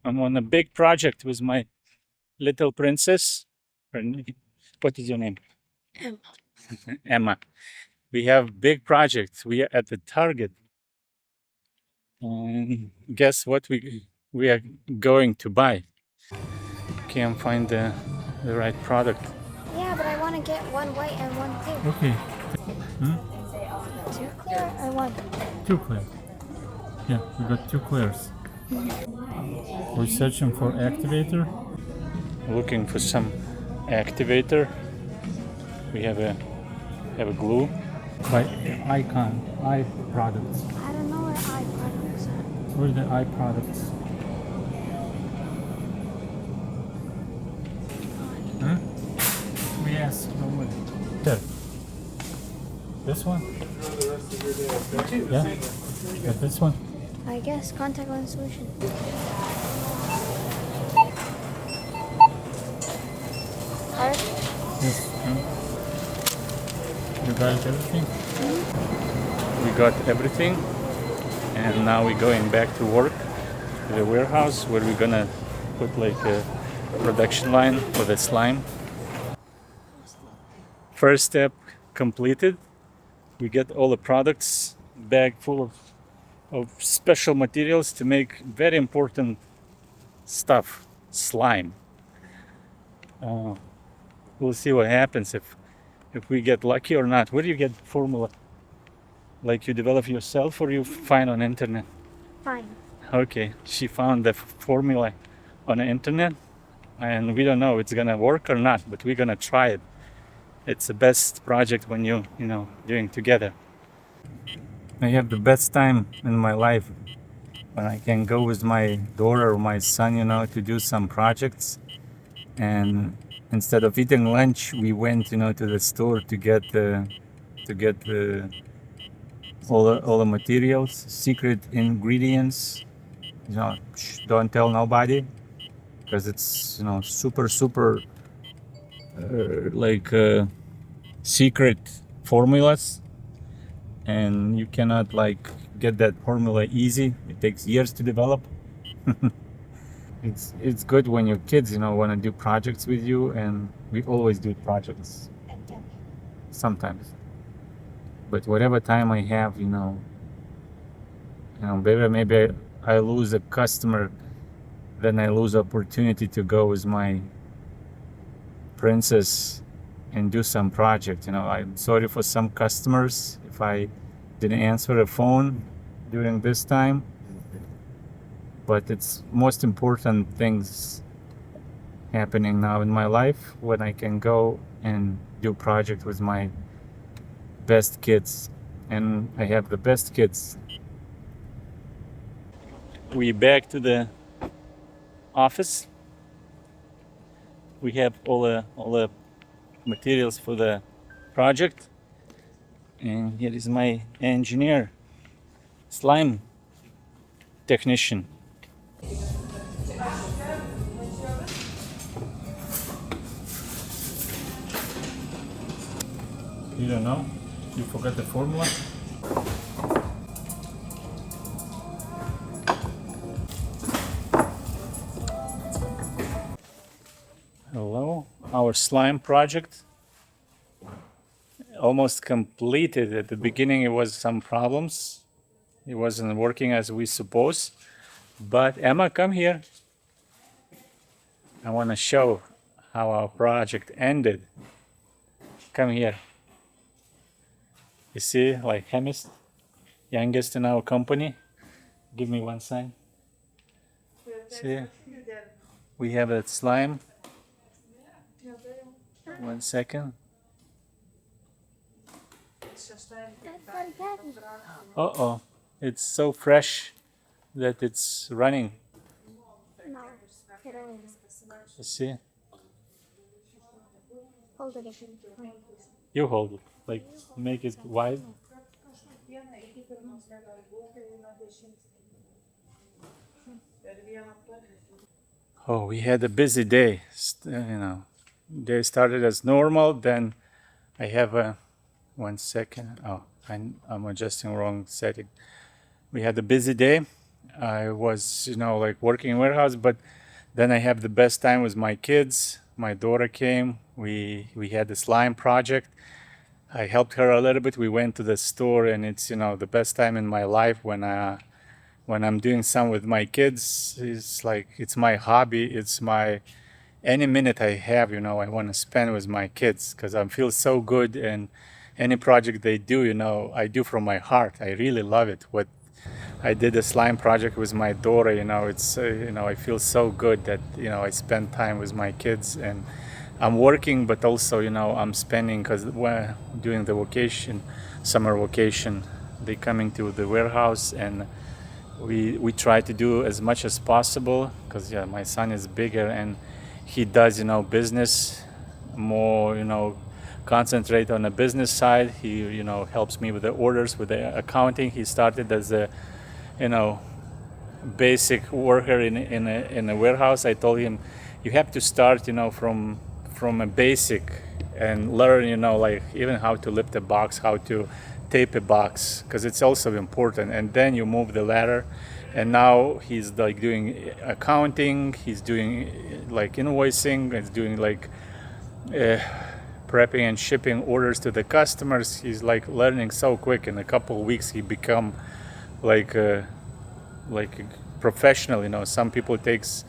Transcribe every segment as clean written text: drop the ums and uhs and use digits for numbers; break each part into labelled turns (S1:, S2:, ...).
S1: I'm on a big project with my little princess. What is your name? Emma. Emma. We have big projects. We are at the target. And guess what we are going to buy? Can't find the right product.
S2: Yeah, but I want to get one white and one clear.
S1: Okay.
S2: Two clear or one?
S1: Two clear. Yeah, we got two clears. We're searching for activator. Looking for some activator. We have a glue. By icon, eye products.
S2: I don't know where eye products are.
S1: Where are the eye products? Hmm? We asked nobody. There. This one? Yeah. Got this one?
S2: I guess contact lens solution. Card?
S1: Yes. You got everything? We got everything. And now we're going back to work to the warehouse where we're gonna put like a production line for the slime. First step completed. We get all the products, bag full of special materials to make very important stuff, slime. We'll see what happens if we get lucky or not. Where do you get formula? Like you develop yourself or you find on internet?
S2: Fine.
S1: Okay, she found the formula on the internet, and we don't know if it's gonna work or not, but we're gonna try it. It's the best project when you know doing together. I have the best time in my life when I can go with my daughter or my son, to do some projects. And instead of eating lunch, we went, to the store to get all the materials, secret ingredients. Don't tell nobody because it's super like secret formulas, and you cannot like get that formula easy. It takes years to develop. It's good when your kids want to do projects with you, and we always do projects sometimes. But whatever time I have, maybe I lose a customer, then I lose opportunity to go with my princess and do some project. I'm sorry for some customers if I didn't answer the phone during this time, but it's most important things happening now in my life when I can go and do project with my best kids, and I have the best kids. We back to the office. We have all the materials for the project, and here is my engineer, slime technician. You don't know? You forgot the formula? Hello, our slime project almost completed. At the beginning, it was some problems. It wasn't working as we supposed. But Emma, come here. I want to show how our project ended. Come here. You see, like chemist, youngest in our company. Give me one sign. See, we have a slime. 1 second. Uh-oh, it's so fresh that it's running.
S2: No. It only
S1: You see,
S2: hold it again.
S1: you hold it, like make it wide. Oh, we had a busy day. Day started as normal. Then I have a 1 second. Oh, I'm adjusting wrong setting. We had a busy day, I was, like working in warehouse, but then I have the best time with my kids. My daughter came. We had the slime project. I helped her a little bit. We went to the store, and it's the best time in my life when I'm doing some with my kids. It's like it's my hobby. It's my any minute I have, I want to spend with my kids because I feel so good. And any project they do, I do from my heart. I really love it. What I did a slime project with my daughter, it's I feel so good that I spend time with my kids, and I'm working, but also I'm spending because during the vacation, summer vacation, they coming to the warehouse, and we try to do as much as possible because my son is bigger and he does business more, concentrate on the business side. He helps me with the orders, with the accounting. He started as a you know basic worker in a warehouse. I told him you have to start from a basic and learn like even how to lift a box, how to tape a box, because it's also important, and then you move the ladder. And now he's like doing accounting, he's doing like invoicing, he's doing like prepping and shipping orders to the customers. He's like learning so quick. In a couple of weeks he become like a professional. Some people it takes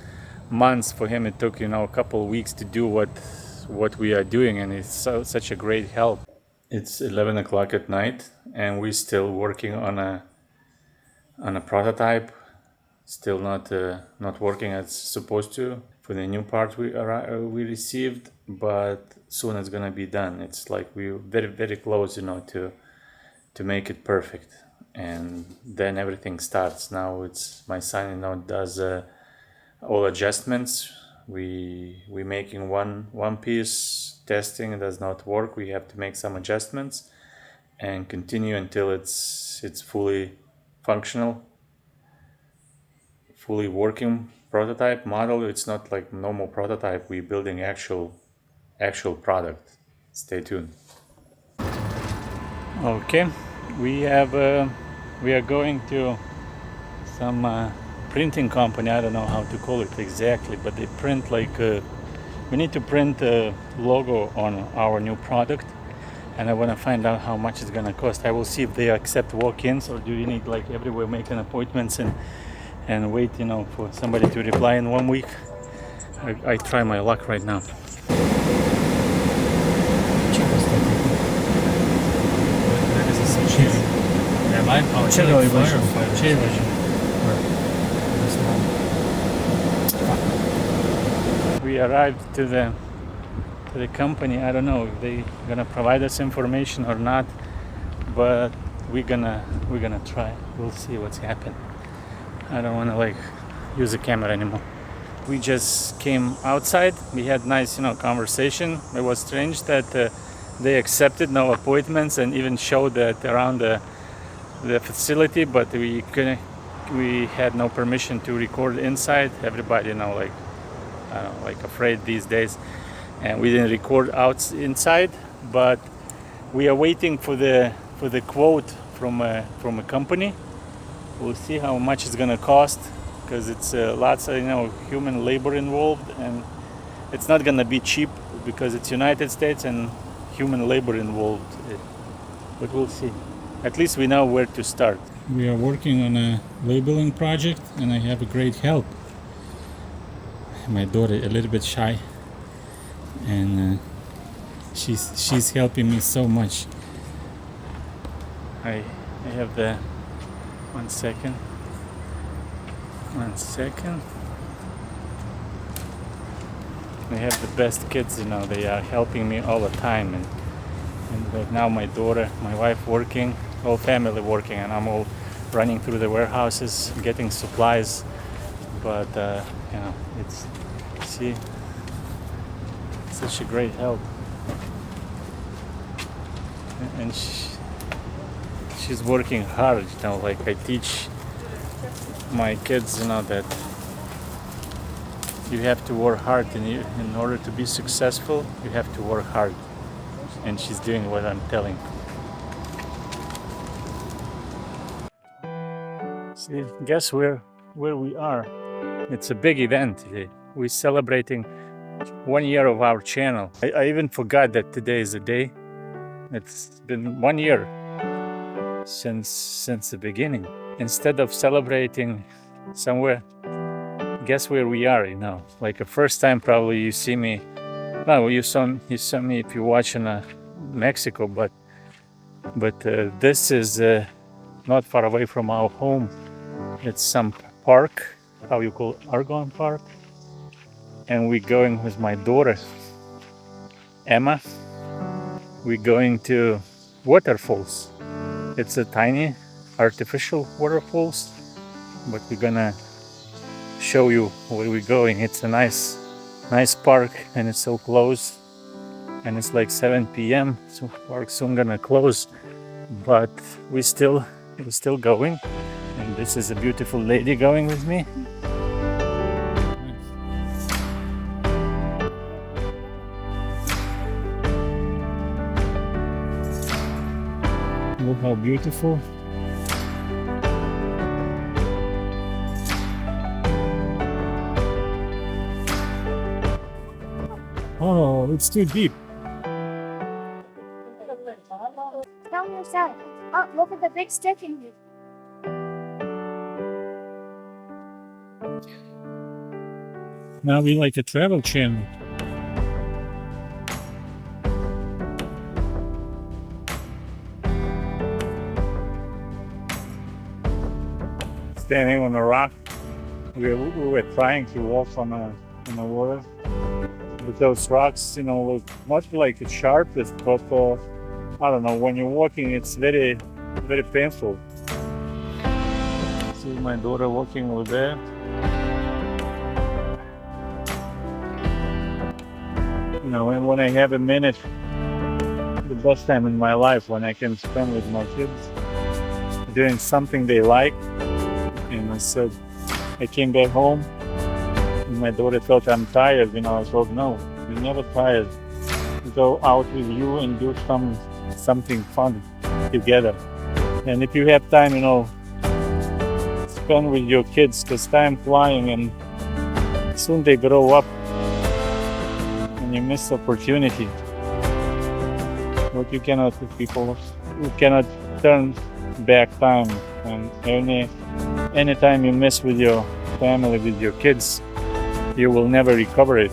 S1: months. For him it took a couple of weeks to do what we are doing, and it's such a great help. It's 11 o'clock at night, and we're still working on a prototype. Still not working as supposed to for the new part we received, but soon it's gonna be done. It's like we're very very close, to make it perfect, and then everything starts. Now it's my son, does all adjustments. We making one piece, testing. It does not work. We have to make some adjustments and continue until it's fully functional, fully working prototype model. It's not like normal prototype. We're building actual product. Stay tuned. Okay, we are going to some printing company. I don't know how to call it exactly, but they print like we need to print a logo on our new product, and I want to find out how much it's gonna cost. I will see if they accept walk-ins, or do you need like everywhere making appointments and wait for somebody to reply in 1 week. I try my luck right now. We arrived to the company. I don't know if they gonna provide us information or not, but we're gonna try. We'll see what's happened. I don't want to like use the camera anymore. We just came outside. We had nice conversation. It was strange that they accepted no appointments and even showed that around the facility, but we had no permission to record inside. Everybody like I don't know, like afraid these days, and we didn't record inside. But we are waiting for the quote from a company. We'll see how much it's gonna cost, because it's lots of human labor involved, and it's not gonna be cheap because it's United States and human labor involved. But we'll see. At least we know where to start. We are working on a labeling project, and I have a great help. My daughter a little bit shy, and she's helping me so much. I have the 1 second. I have the best kids, they are helping me all the time, and right now my daughter, my wife working, whole family working, and I'm all running through the warehouses getting supplies. But it's such a great help, and she's working hard. Like I teach my kids, that you have to work hard in order to be successful. You have to work hard, and she's doing what I'm telling. See, guess we're where we are. It's a big event today. We're celebrating 1 year of our channel. I even forgot that today is the day. It's been 1 year since the beginning. Instead of celebrating somewhere, guess where we are, you know? Like the first time probably you see me. No, you saw me if you're watching Mexico, but this is not far away from our home. It's some park, how you call it, Argonne Park, and we're going with my daughter Emma. We're going to waterfalls. It's a tiny artificial waterfalls, but we're gonna show you where we're going. It's a nice park, and it's so close, and it's like 7 p.m. so park's soon gonna close, but we're still going. And this is a beautiful lady going with me. Look how beautiful. Oh, it's too deep.
S2: Tell me yourself. Oh, look at the big stick in here.
S1: Now we like a travel channel. Standing on a rock, we were trying to walk on the water. But those rocks, you know, look not like the sharpest, but I don't know. When you're walking, it's very painful. See my daughter walking over there. You know, and when I have a minute, the best time in my life when I can spend with my kids doing something they like. And I said, I came back home and my daughter felt I'm tired. You know, I told, no, you're never tired. Go out with you and do something fun together. And if you have time, you know, spend with your kids, because time flying and soon they grow up and you miss opportunity. But you cannot turn back time, and any time you miss with your family, with your kids, you will never recover it,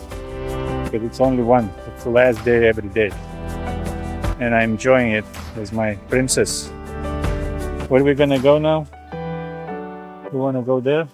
S1: because it's only one. It's the last day every day, and I'm enjoying it as my princess. Where are we gonna go now? You wanna go there?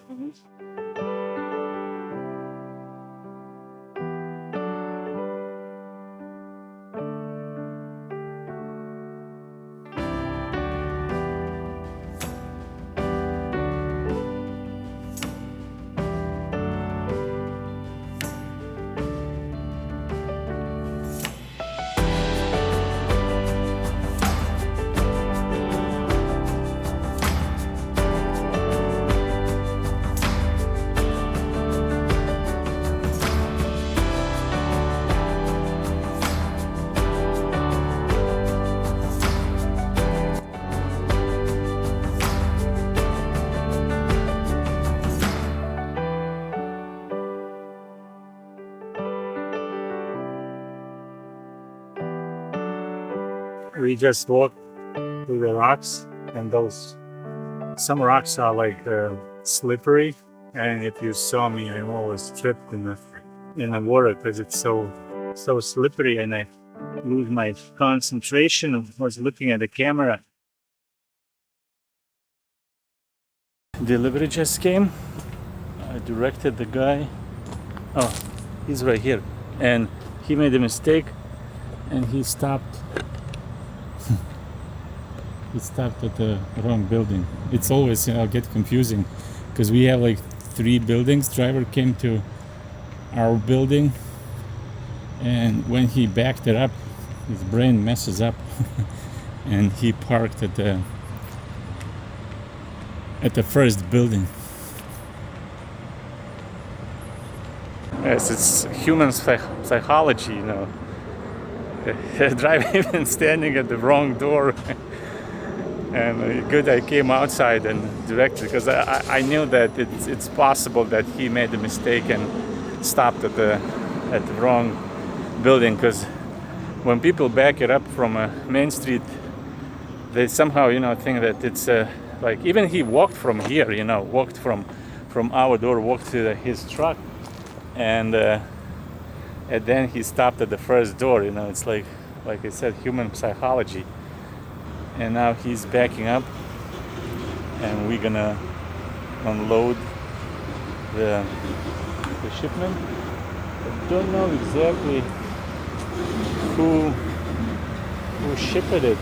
S1: We just walked through the rocks, and some rocks are like slippery, and if you saw me, I always tripped in the water because it's so slippery, and I lose my concentration. I was looking at the camera. Delivery just came. I directed the guy. Oh, he's right here, and he made a mistake, and he stopped. He stopped at the wrong building. It's always, get confusing because we have like 3 buildings. Driver came to our building, and when he backed it up, his brain messes up and he parked at the first building. Yes, it's human psychology, you know. Driving and standing at the wrong door. And good I came outside and directed, because I knew that it's possible that he made a mistake and stopped at the wrong building, because when people back it up from a main street, they somehow think that it's like, even he walked from here, walked from our door, walked to his truck, and then he stopped at the first door. It's like I said, human psychology. And now he's backing up, and we're gonna unload the shipment. I don't know exactly who shipped it.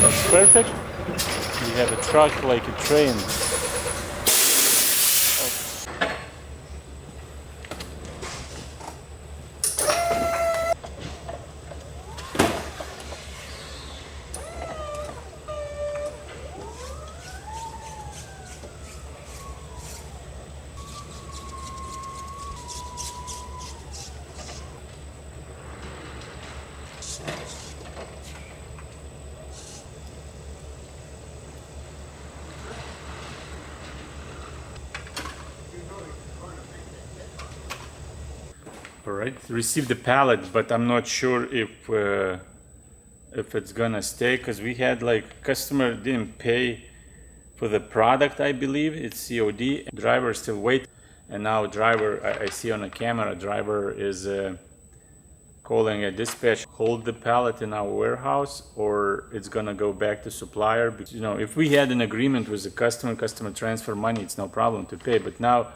S1: That's perfect. We have a truck like a train. All right, received the pallet, but I'm not sure if it's gonna stay, because we had like customer didn't pay for the product. I believe it's COD. Driver still wait, and now driver, I see on the camera, driver is calling a dispatch, hold the pallet in our warehouse, or it's gonna go back to supplier. Because, if we had an agreement with the customer transfer money, it's no problem to pay. But now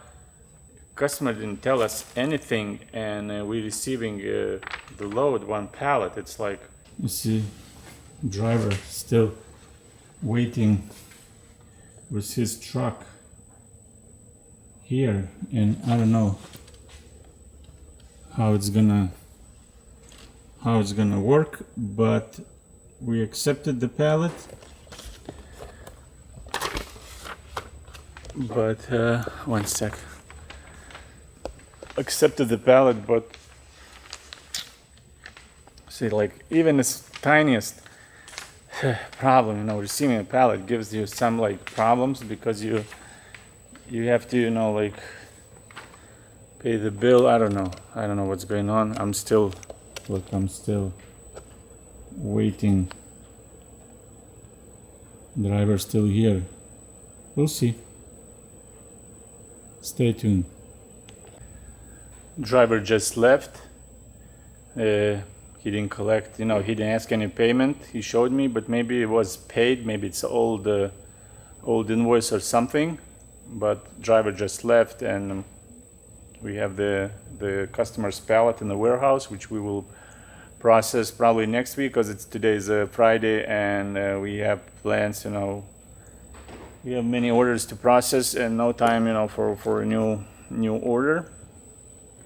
S1: customer didn't tell us anything, and we're receiving the load, one pallet. It's like, you see, driver still waiting with his truck here, and I don't know how it's gonna work, but we accepted the pallet. But one sec. Accepted the pallet, but see, like, even this tiniest problem, receiving a pallet gives you some like problems, because you have to like pay the bill. I don't know what's going on. I'm still waiting. Driver's still here. We'll see. Stay tuned. Driver just left. He didn't collect, he didn't ask any payment. He showed me, but maybe it was paid. Maybe it's old invoice or something. But driver just left, and we have the customer's pallet in the warehouse, which we will process probably next week, because today's Friday, and we have plans. We have many orders to process, and no time, for a new order.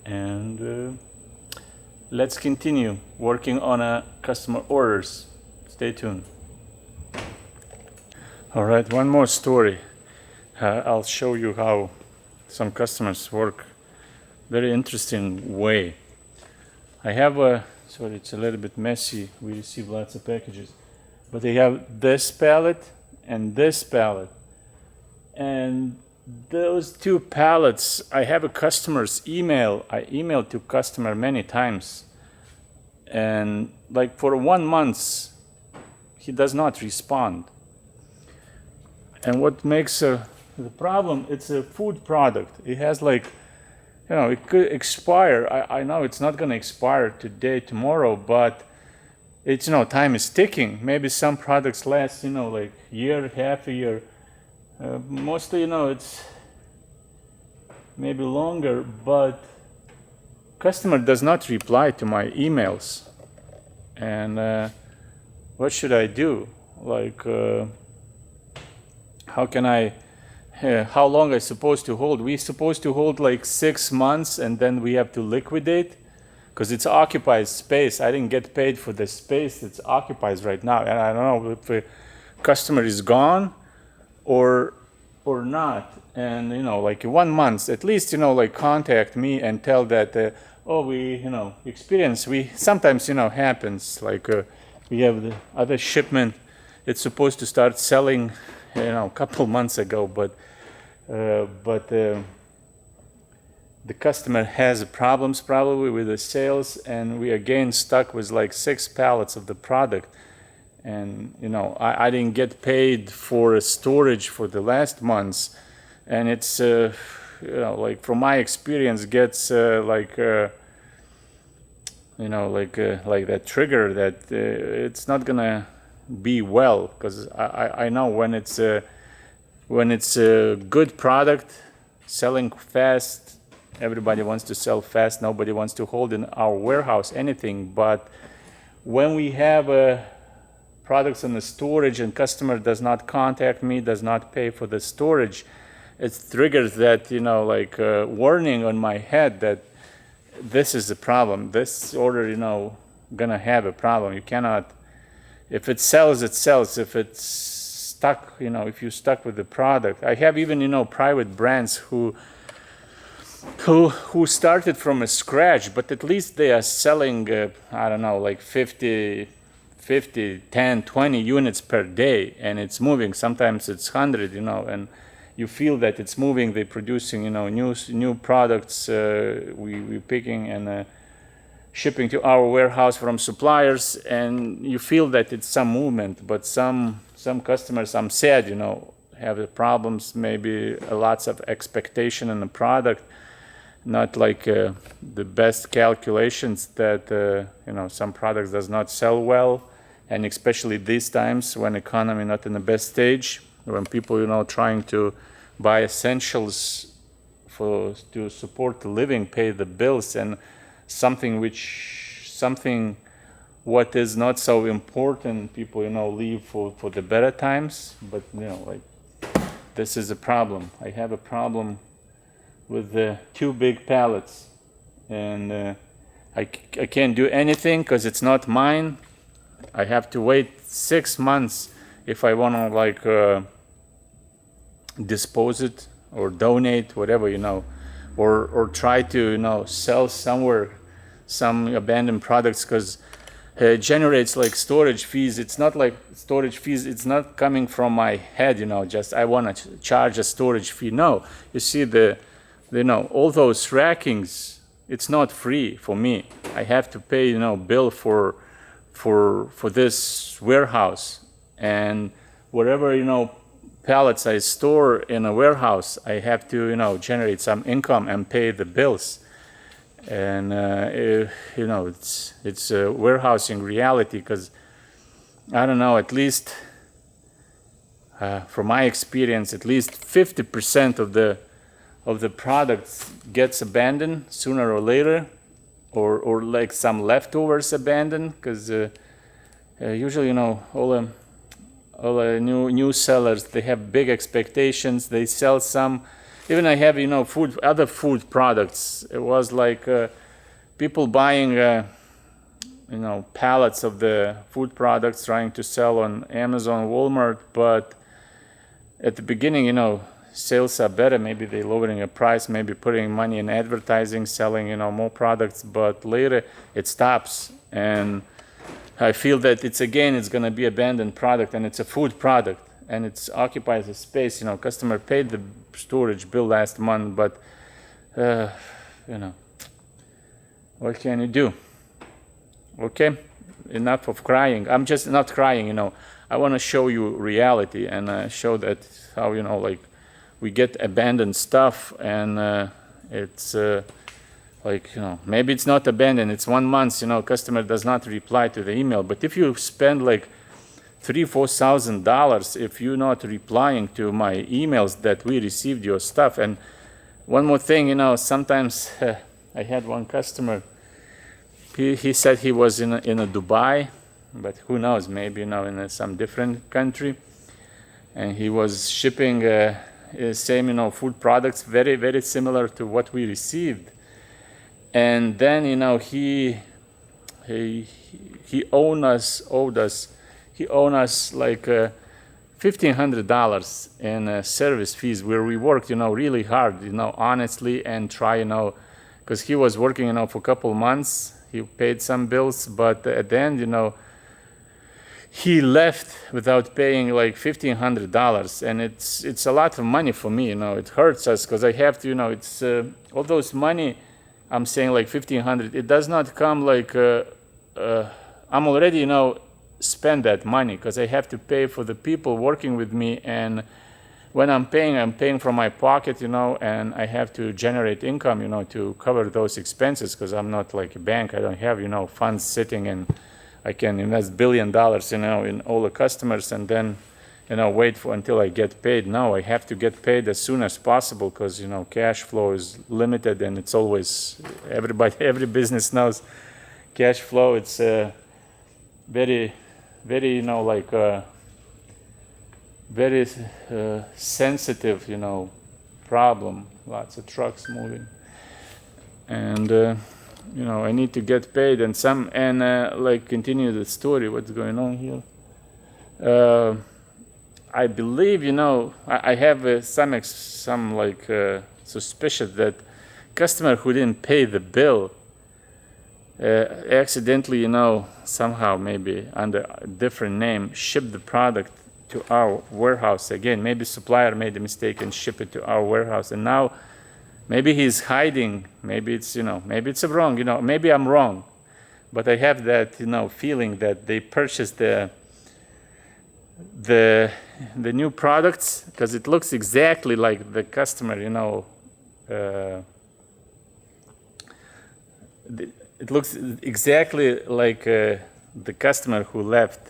S1: And let's continue working on customer orders. Stay tuned. All right, one more story. I'll show you how some customers work. Very interesting way. I have sorry, it's a little bit messy. We receive lots of packages, but they have this pallet and this pallet, and those two pallets, I have a customer's email. I emailed to customer many times, and like for 1 month, he does not respond. And what makes the problem? It's a food product. It has like, it could expire. I know it's not gonna expire today, tomorrow, but it's time is ticking. Maybe some products last like year, half a year. Mostly, it's maybe longer, but customer does not reply to my emails. And what should I do? Like, how long I supposed to hold? We supposed to hold like 6 months, and then we have to liquidate, because it's occupied space. I didn't get paid for the space that's occupied right now, and I don't know if the customer is gone, or or not. And like 1 month at least, like contact me and tell that oh, we experience, we sometimes happens, like we have the other shipment. It's supposed to start selling a couple months ago, but the customer has problems probably with the sales, and we again stuck with like 6 pallets of the product. And I didn't get paid for storage for the last months, and it's like from my experience gets like that trigger that it's not gonna be well, because I know when it's a good product selling fast, everybody wants to sell fast, nobody wants to hold in our warehouse anything. But when we have products in the storage and customer does not contact me, does not pay for the storage, it triggers that warning on my head that this is the problem, this order gonna have a problem. You cannot, if it sells, it sells. If it's stuck, if you're stuck with the product. I have even private brands who started from a scratch, but at least they are selling I don't know, like 50, 10, 20 units per day, and it's moving. Sometimes it's 100, and you feel that it's moving. They're producing new products. We're picking and shipping to our warehouse from suppliers, and you feel that it's some movement. But some customers, I'm sad, have the problems, maybe lots of expectation in the product, not like the best calculations, that some products does not sell well. And especially these times when economy not in the best stage, when people trying to buy essentials to support the living, pay the bills, and something what is not so important, people leave for the better times. But like, this is a problem. I have a problem with the 2 big pallets, and I can't do anything because it's not mine. I have to wait 6 months if I want to dispose it or donate, whatever, or try to sell somewhere some abandoned products, because it generates like storage fees. It's not like storage fees, it's not coming from my head, just I want to charge a storage fee. No, you see all those rackings, it's not free for me. I have to pay bill for this warehouse, and whatever pallets I store in a warehouse, I have to generate some income and pay the bills. And it's a warehousing reality, because I don't know, at least from my experience, at least 50% of the products gets abandoned sooner or later, or like some leftovers abandoned, because usually all the new sellers, they have big expectations. They sell some, even I have other food products. It was like people buying pallets of the food products, trying to sell on Amazon, Walmart. But at the beginning, sales are better. Maybe they're lowering a price, maybe putting money in advertising, selling more products, but later it stops. And I feel that it's going to be abandoned product, and it's a food product, and it occupies a space. Customer paid the storage bill last month, but what can you do? Okay, enough of crying. I'm just not crying. I want to show you reality, and show that how like we get abandoned stuff, and it's maybe it's not abandoned, it's 1 month, customer does not reply to the email. But if you spend like $3,000-4,000 if you're not replying to my emails that we received your stuff. And one more thing, sometimes I had one customer, he said he was in a Dubai, but who knows, maybe in some different country, and he was shipping same food products, very very similar to what we received. And then he owed us like $1,500 in service fees, where we worked, really hard, honestly, and try, because he was working, for a couple months. He paid some bills, but at the end, he left without paying like $1,500, and it's a lot of money for me. It hurts us because I have to, it's all those money. I'm saying like 1,500. It does not come like I'm already, spend that money because I have to pay for the people working with me, and when I'm paying from my pocket, and I have to generate income, to cover those expenses, because I'm not like a bank. I don't have, funds sitting, and I can invest $1 billion, in all the customers and then, wait for until I get paid. No, I have to get paid as soon as possible because, cash flow is limited, and it's always, every business knows cash flow. It's very, very, very sensitive, problem. Lots of trucks moving, and I need to get paid, and continue the story. What's going on here? I believe, I have some suspicion that customer who didn't pay the bill accidentally, somehow maybe under a different name, shipped the product to our warehouse again. Maybe supplier made a mistake and shipped it to our warehouse, and now maybe he's hiding. Maybe it's maybe it's wrong. Maybe I'm wrong, but I have that feeling that they purchased the new products because it looks exactly like the customer. It looks exactly like the customer who left.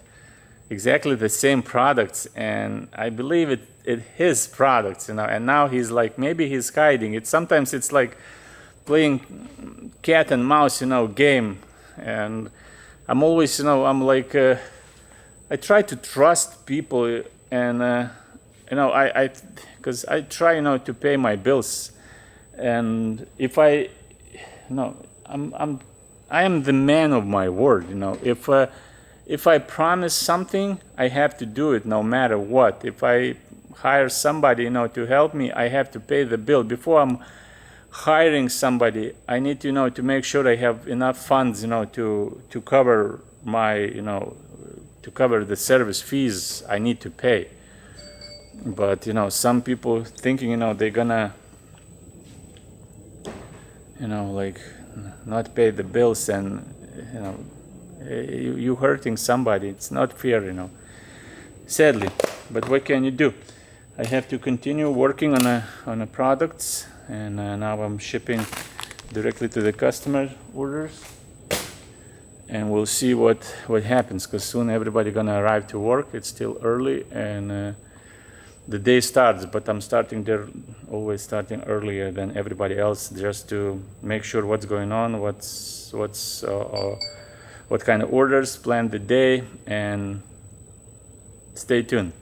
S1: Exactly the same products, and I believe it his products, and now he's like, maybe he's hiding it. Sometimes it's like playing cat and mouse, game, and I'm always, I'm like, I try to trust people, and I because I try, to pay my bills, and if I am the man of my word, if I promise something, I have to do it no matter what. If I hire somebody, to help me, I have to pay the bill. Before I'm hiring somebody, I need to, to make sure I have enough funds, to cover my, to cover the service fees I need to pay. But, some people thinking, they're gonna, like not pay the bills, and, you hurting somebody. It's not fair, sadly, but what can you do? I have to continue working on a products, and now I'm shipping directly to the customer orders, and we'll see what happens, because soon everybody gonna arrive to work. It's still early, and the day starts, but I'm always starting earlier than everybody else, just to make sure what's going on, what kind of orders, plan the day, and stay tuned.